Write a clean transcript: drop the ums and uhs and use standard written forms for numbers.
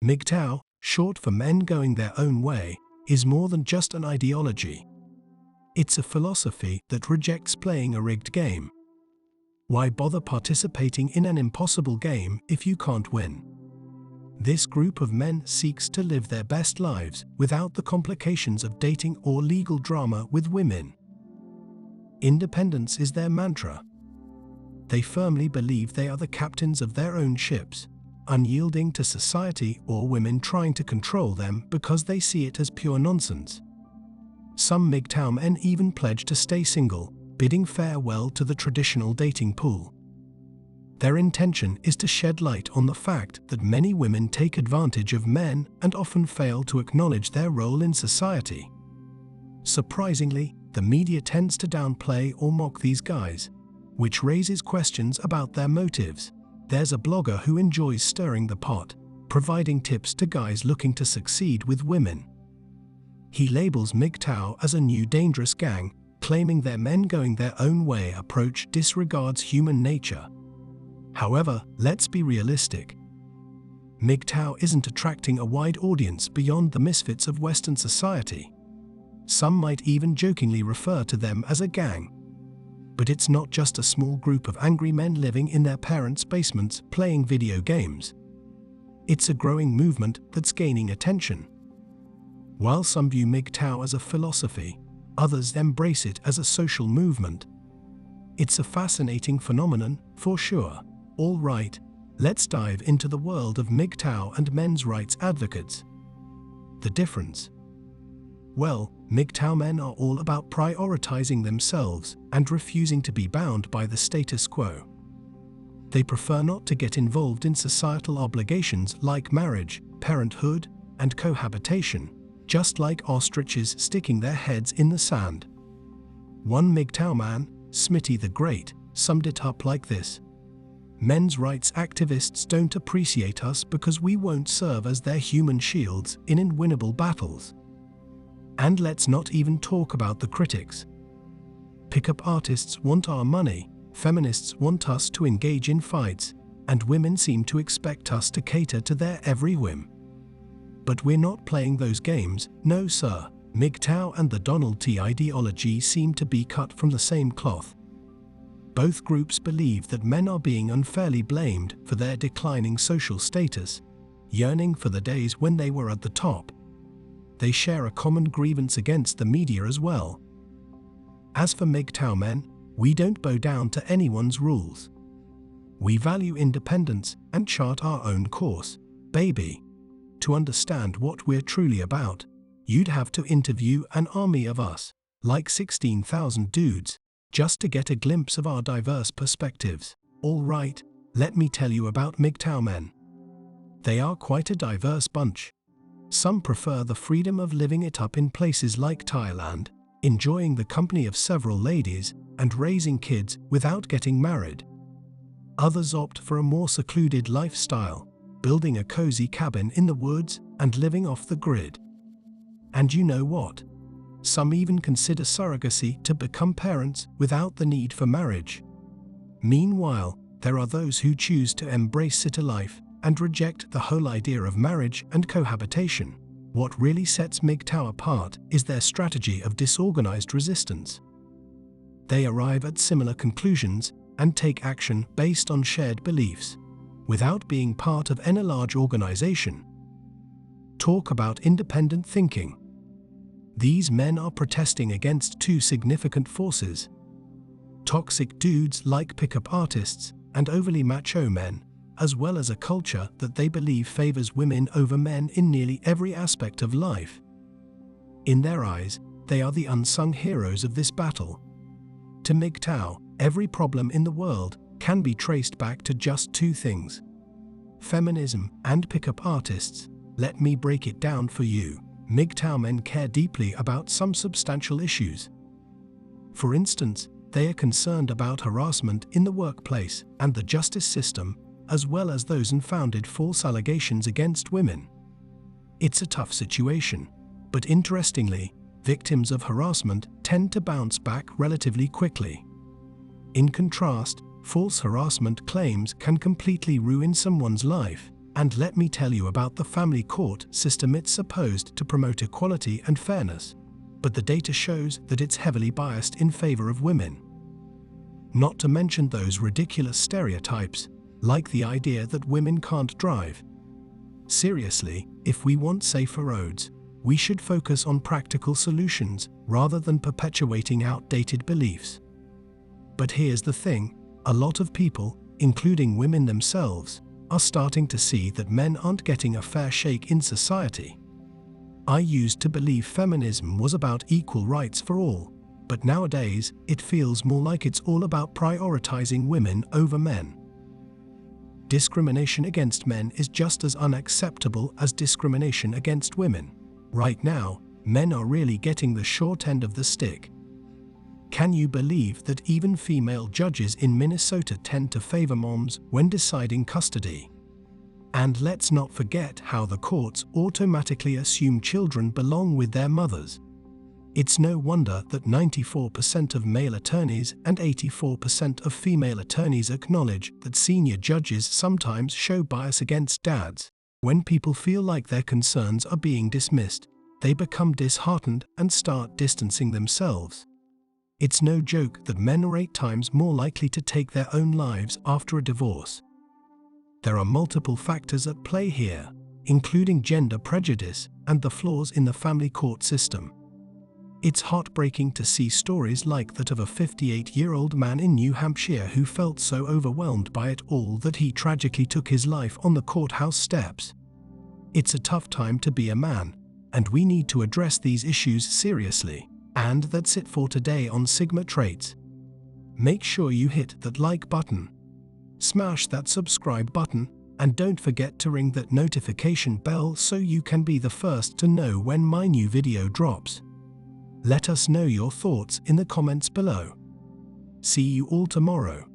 MGTOW, short for Men Going Their Own Way, is more than just an ideology. It's a philosophy that rejects playing a rigged game. Why bother participating in an impossible game if you can't win? This group of men seeks to live their best lives without the complications of dating or legal drama with women. Independence is their mantra. They firmly believe they are the captains of their own ships, unyielding to society or women trying to control them because they see it as pure nonsense. Some MGTOW men even pledge to stay single, bidding farewell to the traditional dating pool. Their intention is to shed light on the fact that many women take advantage of men and often fail to acknowledge their role in society. Surprisingly, the media tends to downplay or mock these guys, which raises questions about their motives. There's a blogger who enjoys stirring the pot, providing tips to guys looking to succeed with women. He labels MGTOW as a new dangerous gang, claiming their men going their own way approach disregards human nature. However, let's be realistic. MGTOW isn't attracting a wide audience beyond the misfits of Western society. Some might even jokingly refer to them as a gang. But it's not just a small group of angry men living in their parents' basements playing video games. It's a growing movement that's gaining attention. While some view MGTOW as a philosophy, others embrace it as a social movement. It's a fascinating phenomenon, for sure. All right, let's dive into the world of MGTOW and men's rights advocates. The difference? Well, MGTOW men are all about prioritizing themselves and refusing to be bound by the status quo. They prefer not to get involved in societal obligations like marriage, parenthood, and cohabitation, just like ostriches sticking their heads in the sand. One MGTOW man, Smitty the Great, summed it up like this: "Men's rights activists don't appreciate us because we won't serve as their human shields in unwinnable battles." And let's not even talk about the critics. Pickup artists want our money, feminists want us to engage in fights, and women seem to expect us to cater to their every whim. But we're not playing those games, no sir. MGTOW and the Donald T ideology seem to be cut from the same cloth. Both groups believe that men are being unfairly blamed for their declining social status, yearning for the days when they were at the top. They share a common grievance against the media as well. As for MGTOW men, we don't bow down to anyone's rules. We value independence and chart our own course, baby. To understand what we're truly about, you'd have to interview an army of us, like 16,000 dudes, just to get a glimpse of our diverse perspectives. All right, let me tell you about MGTOW men. They are quite a diverse bunch. Some prefer the freedom of living it up in places like Thailand, enjoying the company of several ladies, and raising kids without getting married. Others opt for a more secluded lifestyle, building a cozy cabin in the woods and living off the grid. And you know what? Some even consider surrogacy to become parents without the need for marriage. Meanwhile, there are those who choose to embrace city life and reject the whole idea of marriage and cohabitation. What really sets MGTOW apart is their strategy of disorganized resistance. They arrive at similar conclusions and take action based on shared beliefs, without being part of any large organization. Talk about independent thinking. These men are protesting against two significant forces: toxic dudes like pickup artists and overly macho men, as well as a culture that they believe favors women over men in nearly every aspect of life. In their eyes, they are the unsung heroes of this battle. To MGTOW, every problem in the world can be traced back to just two things: feminism and pickup artists. Let me break it down for you. MGTOW men care deeply about some substantial issues. For instance, they are concerned about harassment in the workplace and the justice system, as well as those unfounded false allegations against women. It's a tough situation, but interestingly, victims of harassment tend to bounce back relatively quickly. In contrast, false harassment claims can completely ruin someone's life, And let me tell you about the family court system. It's supposed to promote equality and fairness, but the data shows that it's heavily biased in favor of women. Not to mention those ridiculous stereotypes, like the idea that women can't drive. Seriously, if we want safer roads, we should focus on practical solutions rather than perpetuating outdated beliefs. But here's the thing, a lot of people, including women themselves, are starting to see that men aren't getting a fair shake in society. I used to believe feminism was about equal rights for all, but nowadays it feels more like it's all about prioritizing women over men. Discrimination against men is just as unacceptable as discrimination against women. Right now, men are really getting the short end of the stick. Can you believe that even female judges in Minnesota tend to favor moms when deciding custody? And let's not forget how the courts automatically assume children belong with their mothers. It's no wonder that 94% of male attorneys and 84% of female attorneys acknowledge that senior judges sometimes show bias against dads. When people feel like their concerns are being dismissed, they become disheartened and start distancing themselves. It's no joke that men are 8 times more likely to take their own lives after a divorce. There are multiple factors at play here, including gender prejudice and the flaws in the family court system. It's heartbreaking to see stories like that of a 58-year-old man in New Hampshire who felt so overwhelmed by it all that he tragically took his life on the courthouse steps. It's a tough time to be a man, and we need to address these issues seriously. And that's it for today on Sigma Traits. Make sure you hit that like button, smash that subscribe button, and don't forget to ring that notification bell so you can be the first to know when my new video drops. Let us know your thoughts in the comments below. See you all tomorrow.